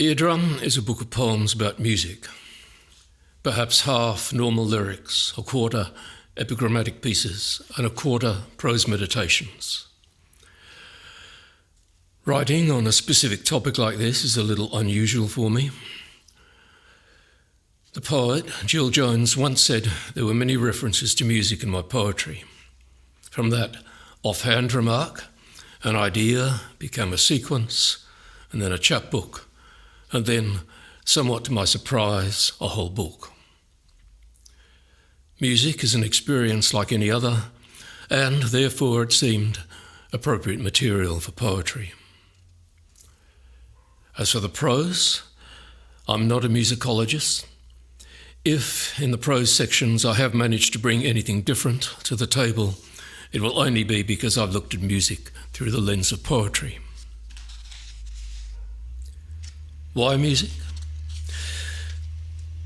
Eardrum is a book of poems about music, perhaps half normal lyrics, a quarter epigrammatic pieces, and a quarter prose meditations. Writing on a specific topic like this is a little unusual for me. The poet, Jill Jones, once said there were many references to music in my poetry. From that offhand remark, an idea became a sequence, and then a chapbook, and then, somewhat to my surprise, a whole book. Music is an experience like any other, and therefore it seemed appropriate material for poetry. As for the prose, I'm not a musicologist. If, in the prose sections, I have managed to bring anything different to the table, it will only be because I've looked at music through the lens of poetry. Why music?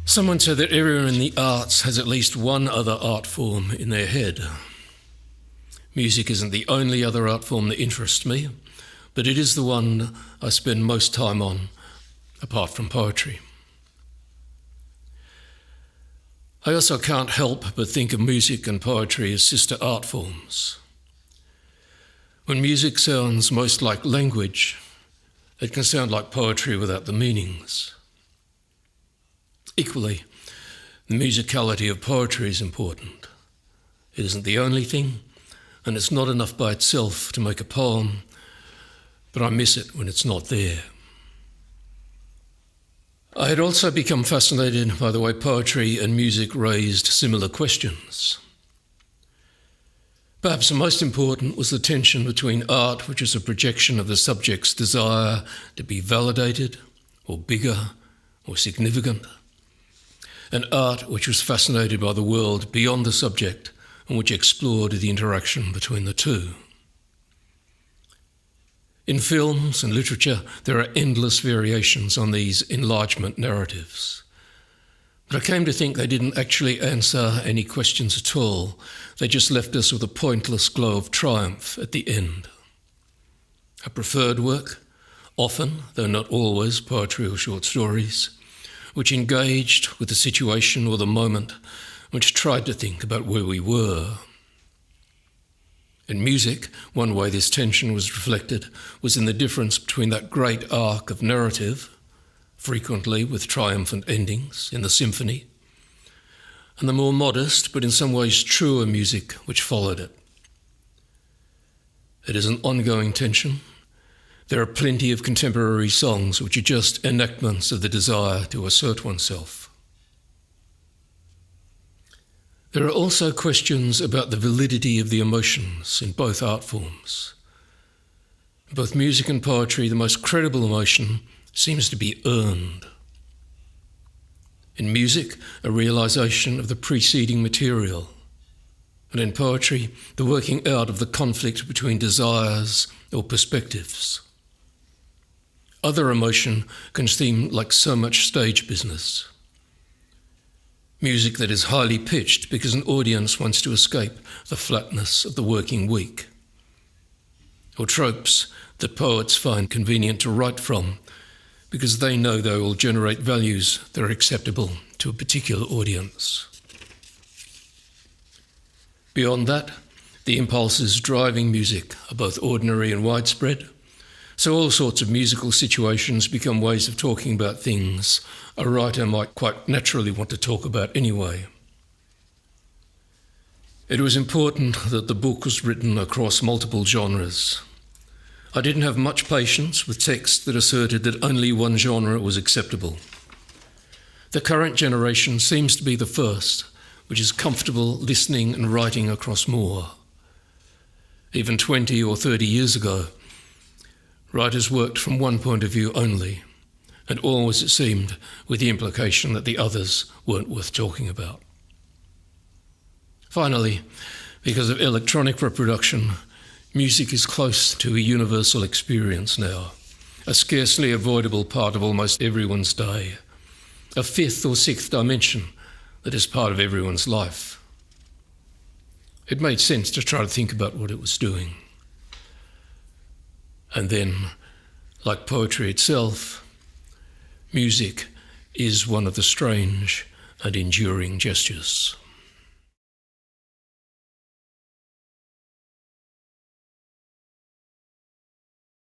Someone said that everyone in the arts has at least one other art form in their head. Music isn't the only other art form that interests me, but it is the one I spend most time on, apart from poetry. I also can't help but think of music and poetry as sister art forms. When music sounds most like language, it can sound like poetry without the meanings. Equally, the musicality of poetry is important. It isn't the only thing, and it's not enough by itself to make a poem, but I miss it when it's not there. I had also become fascinated by the way poetry and music raised similar questions. Perhaps the most important was the tension between art, which is a projection of the subject's desire to be validated, or bigger, or significant, and art which was fascinated by the world beyond the subject and which explored the interaction between the two. In films and literature, there are endless variations on these enlargement narratives. But I came to think they didn't actually answer any questions at all. They just left us with a pointless glow of triumph at the end. I preferred work, often, though not always, poetry or short stories, which engaged with the situation or the moment, which tried to think about where we were. In music, one way this tension was reflected was in the difference between that great arc of narrative, frequently with triumphant endings, in the symphony, and the more modest, but in some ways truer music which followed it. It is an ongoing tension. There are plenty of contemporary songs which are just enactments of the desire to assert oneself. There are also questions about the validity of the emotions in both art forms. In both music and poetry, the most credible emotion seems to be earned. In music, a realization of the preceding material, and in poetry, the working out of the conflict between desires or perspectives. Other emotion can seem like so much stage business. Music that is highly pitched because an audience wants to escape the flatness of the working week. Or tropes that poets find convenient to write from because they know they will generate values that are acceptable to a particular audience. Beyond that, the impulses driving music are both ordinary and widespread, so all sorts of musical situations become ways of talking about things a writer might quite naturally want to talk about anyway. It was important that the book was written across multiple genres. I didn't have much patience with texts that asserted that only one genre was acceptable. The current generation seems to be the first, which is comfortable listening and writing across more. Even 20 or 30 years ago, writers worked from one point of view only, and always, it seemed, with the implication that the others weren't worth talking about. Finally, because of electronic reproduction, music is close to a universal experience now, a scarcely avoidable part of almost everyone's day, a fifth or sixth dimension that is part of everyone's life. It made sense to try to think about what it was doing. And then, like poetry itself, Music is one of the strange and enduring gestures.